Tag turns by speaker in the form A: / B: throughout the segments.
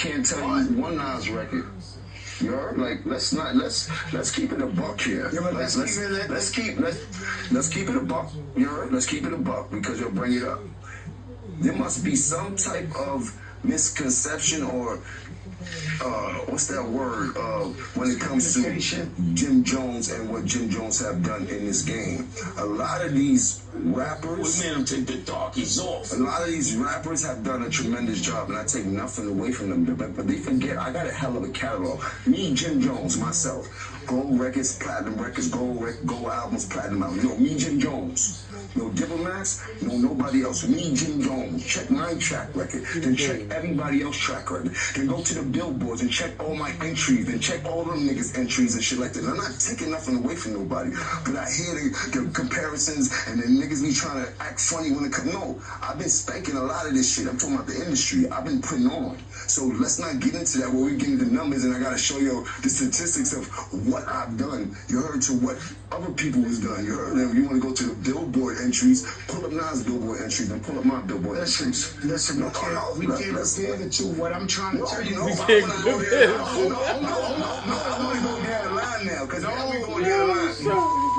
A: can't tell you one Nas record. You heard? Like, let's keep it a buck here. Yeah, let's keep it a buck. You heard? Let's keep it a buck because you'll bring it up. There must be some type of misconception or what's that word when it comes to Jim Jones and what Jim Jones have done in this game. A lot of these rappers, we made them take the darkies off. A lot of these rappers have done a tremendous job, and I take nothing away from them. But they forget I got a hell of a catalog. Me, Jim Jones, myself, gold records, platinum records, gold albums, platinum albums. You know, me, Jim Jones. No diplomats, no nobody else. Me, Jim Jones. Check my track record, then check everybody else's track record. Then go to the billboards and check all my entries, then check all them niggas' entries and shit like that. I'm not taking nothing away from nobody, but I hear the comparisons and then niggas be trying to act funny when it comes. No, I've been spanking a lot of this shit. I'm talking about the industry. I've been putting on. So let's not get into that where we get into numbers and I gotta show you the statistics of what I've done. You heard to what other people has done. You heard them. You want to go to the billboard entries, pull up Nas billboard entries, then pull up my billboard entries. Listen, we can't compare the two. What I'm trying to tell you, I want to go there. I want to go down the line now, because I want to go down the line.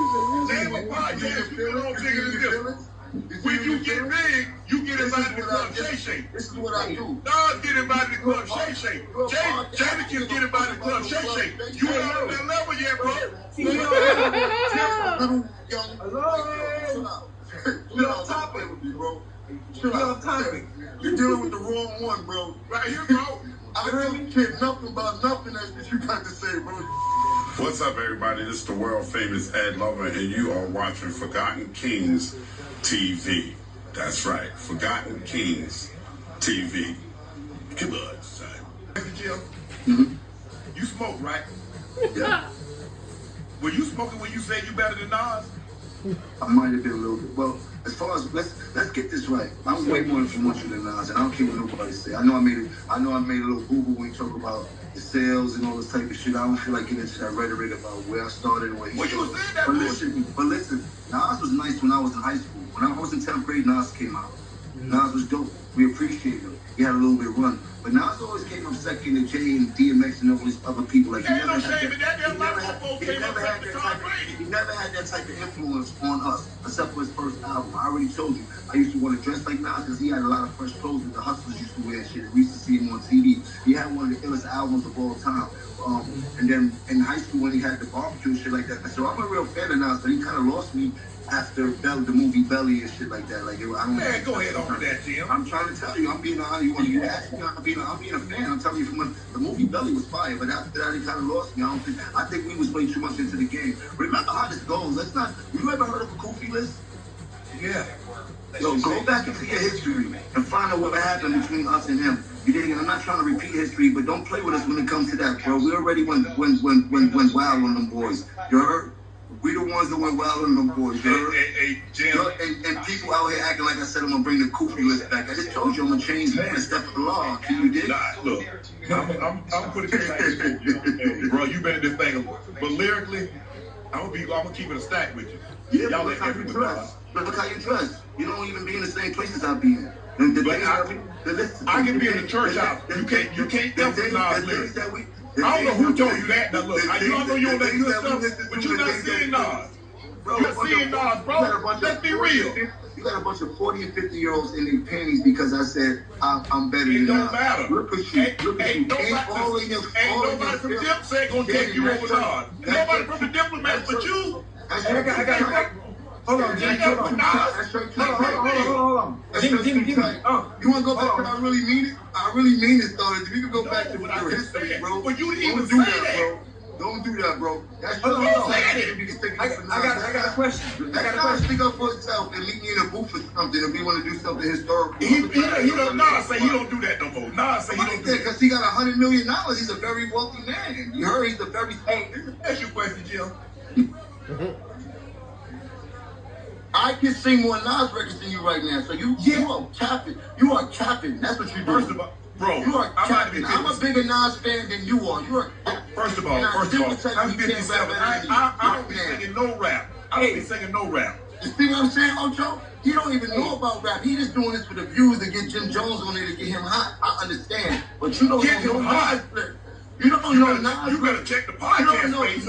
B: When you get big, you get invited to Club Shay Shay.
A: This is what I do.
B: Nas get invited to Club Shay Shay. Jadakiss get invited to Club Shay Shay. You ain't on that level yet, bro.
A: You're off topic, bro. You're off topic. You're dealing with the wrong one, bro.
B: Right here, bro.
A: I don't care nothing about nothing that you got to say, bro.
C: What's up, everybody? This is the world famous Ed Lover, and you are watching Forgotten Kings TV. That's right, Forgotten Kings TV. Come on, son.
B: Jim, you smoke, right?
A: Yeah.
B: Were you smoking when you said you better than Nas?
A: I might have been a little bit. Well, as far as let's get this right. I'm way more influential than Nas, and I don't care what nobody say. I know I made a little boo-boo when you talk about the sales and all this type of shit. I don't feel like getting into that rhetoric about where I started and where he started. But listen, Nas was nice when I was in high school. When I was in 10th grade, Nas came out. Nas was dope. We appreciated him. He had a little bit of run. But Nas always came up second to Jay and DMX and all these other people. Like, he never had that type of influence on us, except for his first album. I already told you, I used to want to dress like Nas because he had a lot of fresh clothes that the hustlers used to wear and shit. We used to see him on TV. He had one of the illest albums of all time. And then in high school when he had the barbecue and shit like that. So I'm a real fan of Nas, but he kind of lost me after the movie Belly and shit like that. Like, I don't.
B: Man, go ahead on with that, Jim.
A: I'm trying to tell you, I'm being honest. You ask me, I'm being a fan. I'm telling you, from when the movie Belly was fire, but after that, he kind of lost me. I think we was way too much into the game. Remember how this goes. You ever heard of a Kofi list?
B: Yeah.
A: Yo, go back into your history and find out what happened between us and him. You didn't. I'm not trying to repeat history, but don't play with us when it comes to that, bro. We already went wild on them boys. You heard? We the ones that went wild on them boys.
B: Hey, Jim.
A: And people out here acting like I said I'm gonna bring the Kofi list back. I just told you I'm gonna change man and step of the law. Can you dig?
B: Nah, look, I'm putting this thing. Hey, bro, you better this thing. But lyrically, I'm gonna keep it a stack with you.
A: Yeah, y'all look how you dress. Look how you dress. You don't even be in the same places I be in.
B: I can be in the church house. You can't emphasize lyrics. I don't know who told you that. Now look, I know you on that good stuff, but you're not seeing Nas. You're seeing Nas, bro. Let's be real.
A: You got a bunch of 40 and 50-year-olds in their panties because I said I'm better than Nas.
B: It don't matter.
A: Look at you.
B: Ain't nobody from Dipset gonna take you over Nas. Nobody from the Diplomats but you.
A: Hold on, Jimmy. Hold on. Jimmy. You want to go back to I really mean it? I really mean it, though. If you can go back to your history, bro.
B: But you didn't even
A: do that, bro. Don't do that, bro. That's
B: hold on.
A: I got a question. Speak up for yourself and meet me in a booth or something if you want to do something historical.
B: Nas say he don't do that no more. Nas say he don't do that
A: because he got $100 million. He's a very wealthy man. You heard he's a very.
B: Hey, that's your question, Jim.
A: I can sing more Nas records than you right now. So you are capping. You are capping. That's what you're doing.
B: First of all, bro,
A: you are capping. I'm a bigger Nas fan than you are. You are.
B: First of all, I'm 57. I don't be singing no rap. I don't be singing no rap.
A: You see what I'm saying, Ocho? He don't even know about rap. He just doing this for the views to get Jim Jones on there to get him hot. I understand. But you don't
B: Get
A: know
B: him
A: Nas
B: hot.
A: flip. You don't know Nas.
B: You better check the podcast space.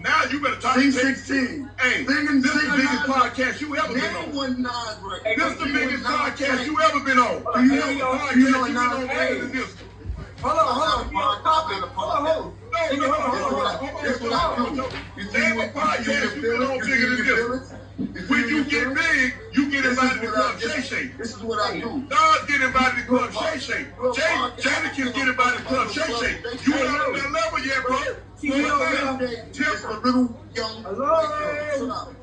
B: Now you better talk to
A: 16.
B: Hey, this is the biggest podcast you ever been
A: Name
B: on.
A: one Nas record.
B: This is the biggest podcast you ever been on.
A: Do you know
B: podcast you been
A: Nas?
B: on better than this?
A: Hold on. This is what I do. You
B: Name a podcast you been on bigger than this. When you get big, you get invited to Club Shay Shay.
A: This is what I do.
B: Nas get invited to Club Shay Shay. Jadakiss get invited to Club Shay Shay. You not on that level yet, bro.
A: Just a little young. Chill out.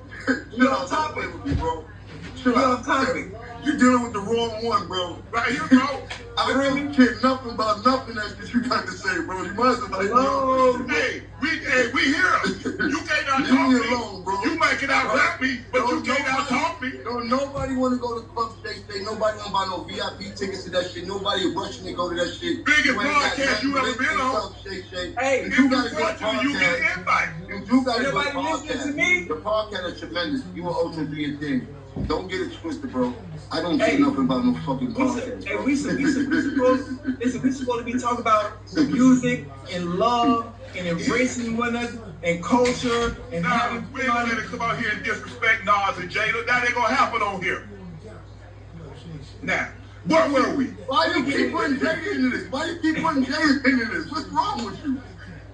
A: Chill out. Topic with me, bro. Chill out. Topic. You're dealing with the wrong one, bro.
B: Right here, bro.
A: I don't care nothing about nothing that you got to say, bro. You might as well
B: Hey, we here. You can't out talk me.
A: Alone, bro.
B: You might can out rap me, but you can't out talk me.
A: Don't nobody want to go to Club Shay Shay. Nobody want to buy no VIP tickets to that shit. Nobody rushing to go to that shit.
B: Biggest podcast you ever been on.
A: Hey,
B: you got to go you get an invite.
A: You got to go
D: Nobody listening to me.
A: The podcast is tremendous. You and Ultra do your thing. Don't get it twisted, bro. I don't say nothing about no fucking podcast.
D: Hey, we supposed to be talking about music and love and embracing one another and culture and having
B: we ain't gonna let it come out here and disrespect Nas and Jada. That ain't gonna happen on here. Now, where were we?
A: Why you keep putting Jada into this? Why you keep putting Jada into this? What's wrong with you?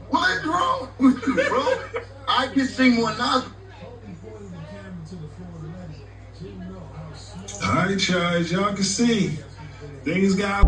A: What's wrong with you, bro? I can sing more Nas.
E: All right, y'all, as y'all can see, things got...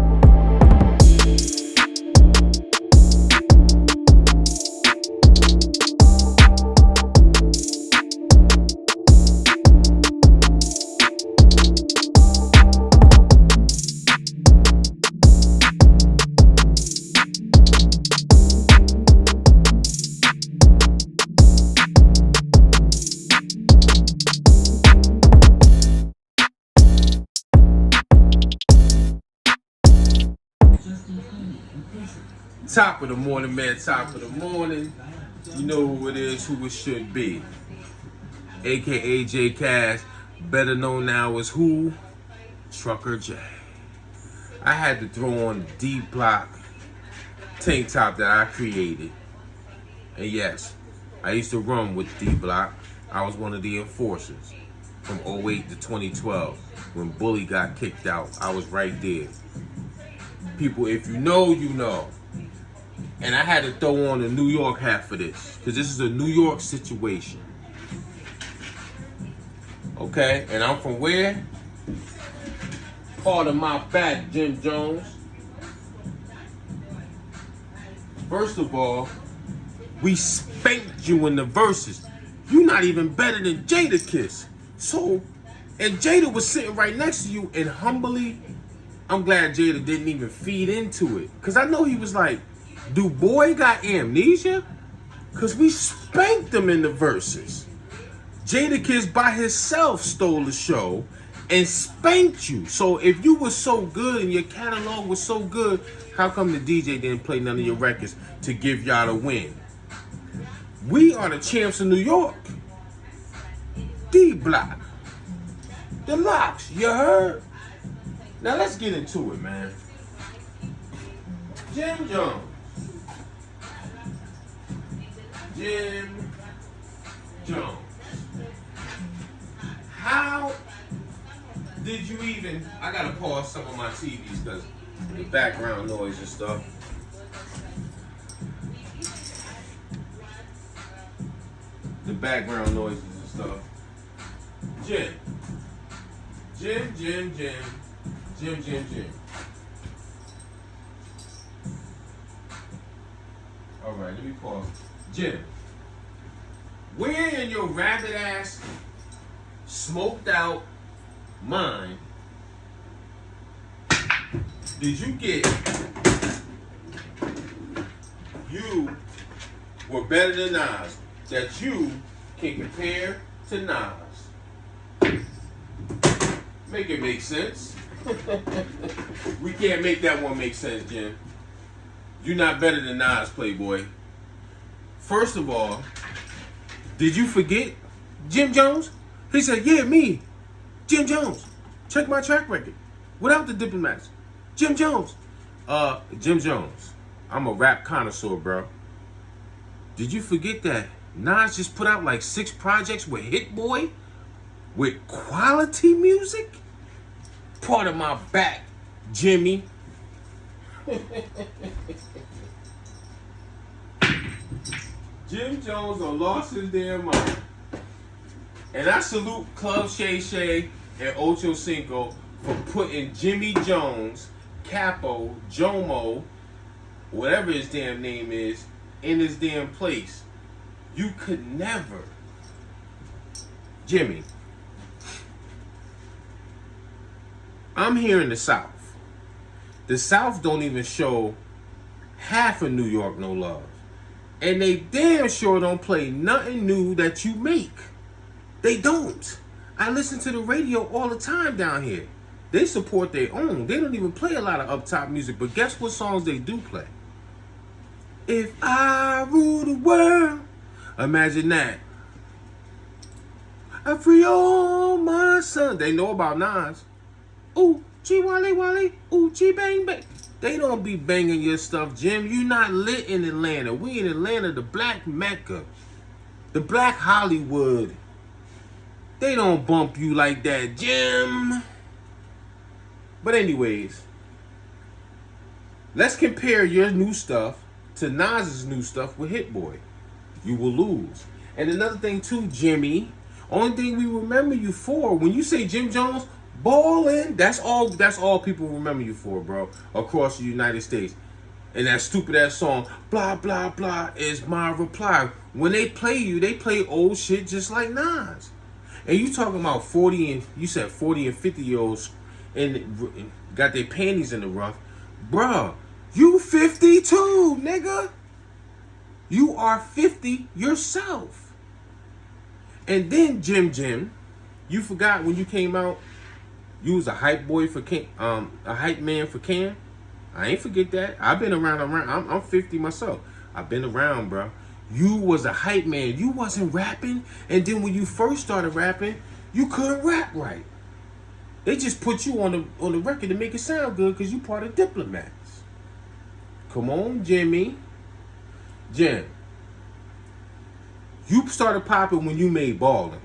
F: Top of the morning, man. Top of the morning. You know who it is, who it should be. AKA J Cash, better known now as who? Trucker J. I had to throw on the D Block tank top that I created. And yes, I used to run with D Block. I was one of the enforcers from 08 to 2012 when Bully got kicked out. I was right there. People, if you know, you know. And I had to throw on a New York hat for this, because this is a New York situation. Okay, and I'm from where? Part of my back, Jim Jones. First of all, we spanked you in the verses. You're not even better than Jadakiss. So, and Jada was sitting right next to you, and humbly, I'm glad Jada didn't even feed into it. Because I know he was like, do boy got amnesia? Because we spanked him in the verses. Jadakiss by himself stole the show and spanked you. So if you were so good and your catalog was so good, how come the DJ didn't play none of your records to give y'all the win? We are the champs of New York. D Block. The Locks, you heard? Now let's get into it, man. Jim Jones. Jim Jones. How did you even... I gotta pause some of my TVs because the background noise and stuff. The background noises and stuff. Jim. All right, let me pause. Jim, where in your rabbit ass, smoked out mind did you get you were better than Nas, that you can compare to Nas? Make it make sense. We can't make that one make sense, Jim. You're not better than Nas, Playboy. First of all, did you forget Jim Jones? He said, yeah, me, Jim Jones. Check my track record. Without the diplomats. Jim Jones. Jim Jones. I'm a rap connoisseur, bro. Did you forget that Nas just put out like 6 projects with Hit Boy? With quality music? Part of my back, Jimmy. Jim Jones done lost his damn mind. And I salute Club Shay Shay and Ocho Cinco for putting Jimmy Jones, Capo, Jomo, whatever his damn name is, in his damn place. You could never. Jimmy, I'm here in the South. The South don't even show half of New York no love. And they damn sure don't play nothing new that you make. They don't. I listen to the radio all the time down here. They support their own. They don't even play a lot of up-top music. But guess what songs they do play? If I rule the world, imagine that. I free all my sons. They know about Nas. Ooh, G Wally Wally. Ooh, G Bang Bang. They don't be banging your stuff, Jim. You not lit in Atlanta. We in Atlanta, the black Mecca. The black Hollywood. They don't bump you like that, Jim. But anyways, let's compare your new stuff to Nas's new stuff with Hit Boy. You will lose. And another thing too, Jimmy, only thing we remember you for, when you say Jim Jones, ballin', that's all people remember you for, bro, across the United States. And that stupid ass song, blah, blah, blah, is my reply. When they play you, they play old shit just like Nas. And you talking about 40 and 50-year-olds and got their panties in the rough. Bruh, you 52, nigga. You are 50 yourself. And then Jim, you forgot when you came out, you was a hype boy for Cam, a hype man for Cam. I ain't forget that. I've been around. I'm 50 myself. I've been around, bro. You was a hype man. You wasn't rapping. And then when you first started rapping, you couldn't rap right. They just put you on the record to make it sound good because you part of Diplomats. Come on, Jimmy. Jim. You started popping when you made Ballin'.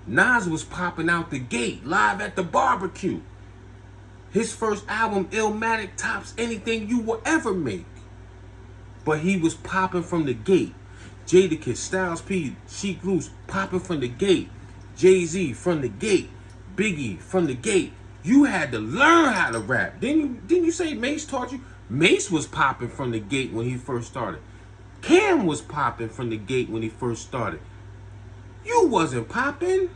F: Nas was popping out the gate, live at the barbecue. His first album, Illmatic, tops anything you will ever make. But he was popping from the gate. Jadakiss, Styles P, Sheek Loose, popping from the gate. Jay-Z from the gate. Biggie from the gate. You had to learn how to rap. Didn't you say Mace taught you? Mace was popping from the gate when he first started. Cam was popping from the gate when he first started. You wasn't popping.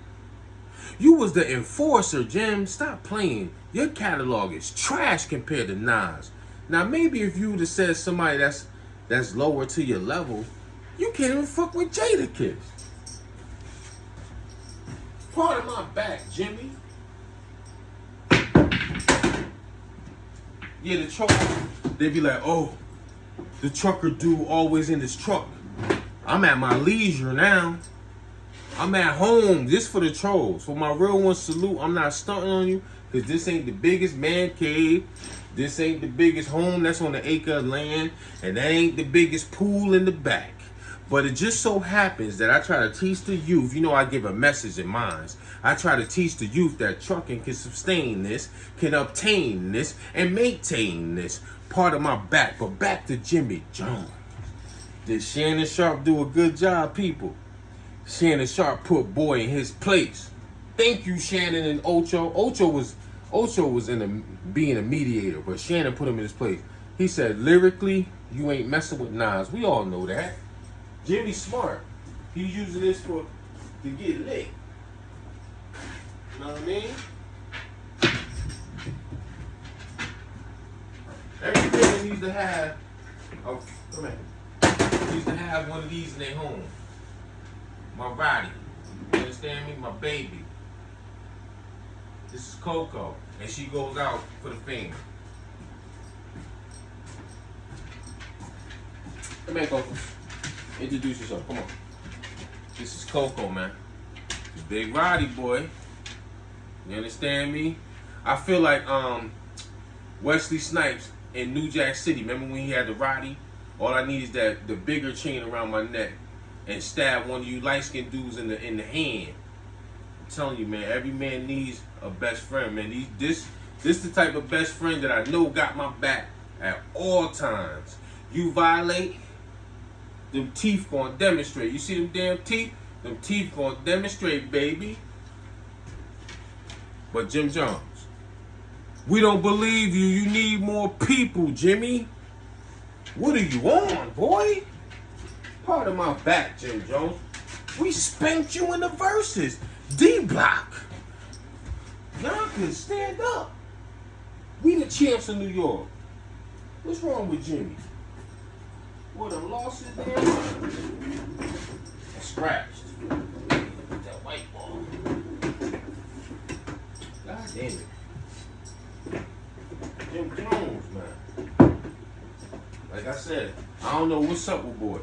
F: You was the enforcer, Jim. Stop playing. Your catalog is trash compared to Nas. Now maybe if you would have said somebody that's lower to your level, you can't even fuck with Jadakiss. Part of my back, Jimmy. Yeah, the truck, they be like, oh, the trucker dude always in his truck. I'm at my leisure now. I'm at home. This for the trolls. For my real one, salute. I'm not stunting on you because this ain't the biggest man cave. This ain't the biggest home that's on the acre of land. And that ain't the biggest pool in the back. But it just so happens that I try to teach the youth. You know, I give a message in minds. I try to teach the youth that trucking can sustain this, can obtain this, and maintain this. Part of my back. But back to Jimmy Jones. Did Shannon Sharp do a good job, people? Shannon Sharp put Boy in his place. Thank you, Shannon and Ocho. Ocho was being a mediator, but Shannon put him in his place. He said, lyrically, you ain't messing with Nas. We all know that. Jimmy's smart. He's using this to get lit. You know what I mean? Every kid needs to have. Oh, come here. Needs to have one of these in their home. My body. You understand me? My baby. This is Coco. And she goes out for the fame. Come here, Coco. Introduce yourself. Come on. This is Coco, man. The Big Roddy boy. You understand me? I feel like Wesley Snipes in New Jack City. Remember when he had the Roddy? All I need is the bigger chain around my neck and stab one of you light-skinned dudes in the hand. I'm telling you, man, every man needs a best friend, man. This the type of best friend that I know got my back at all times. You violate, them teeth gonna demonstrate. You see them damn teeth? Them teeth gonna demonstrate, baby. But Jim Jones, we don't believe you. You need more people, Jimmy. What are you on, boy? Part of my back, Jim Jones. We spanked you in the verses. D-Block. Y'all can stand up. We the champs of New York. What's wrong with Jimmy? What, the losses there? I scratched. That white ball. God damn it. Jim Jones, man. Like I said, I don't know what's up with boy.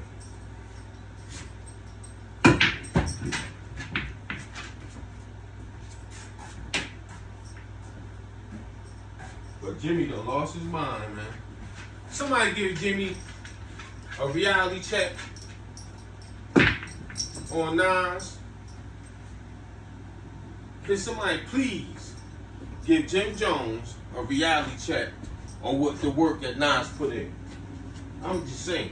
F: But Jimmy done lost his mind, man. Somebody give Jimmy a reality check on NAS. Can somebody please give Jim Jones a reality check on what the work that NAS put in? I'm just saying.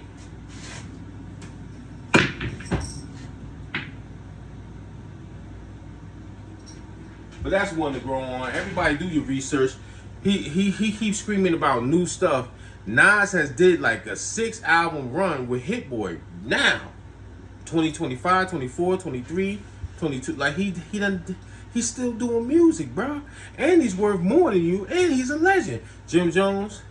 F: But that's one to grow on. Everybody do your research. He keeps screaming about new stuff. Nas has did like a 6-album run with Hit Boy now. 2025, 24, 23, 22. Like he's still doing music, bro. And he's worth more than you. And he's a legend. Jim Jones,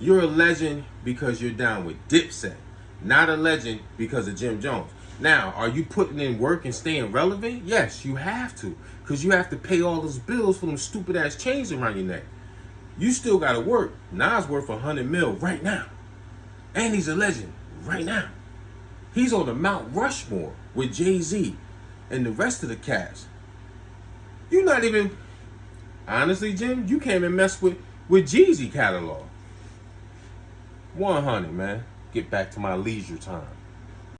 F: you're a legend because you're down with Dipset. Not a legend because of Jim Jones. Now, are you putting in work and staying relevant? Yes, you have to. Because you have to pay all those bills for them stupid ass chains around your neck. You still gotta work. Nas worth 100 mil right now. And he's a legend right now. He's on the Mount Rushmore with Jay-Z and the rest of the cast. You're not even, honestly, Jim, you can't even mess with Jeezy catalog. 100, man. Get back to my leisure time.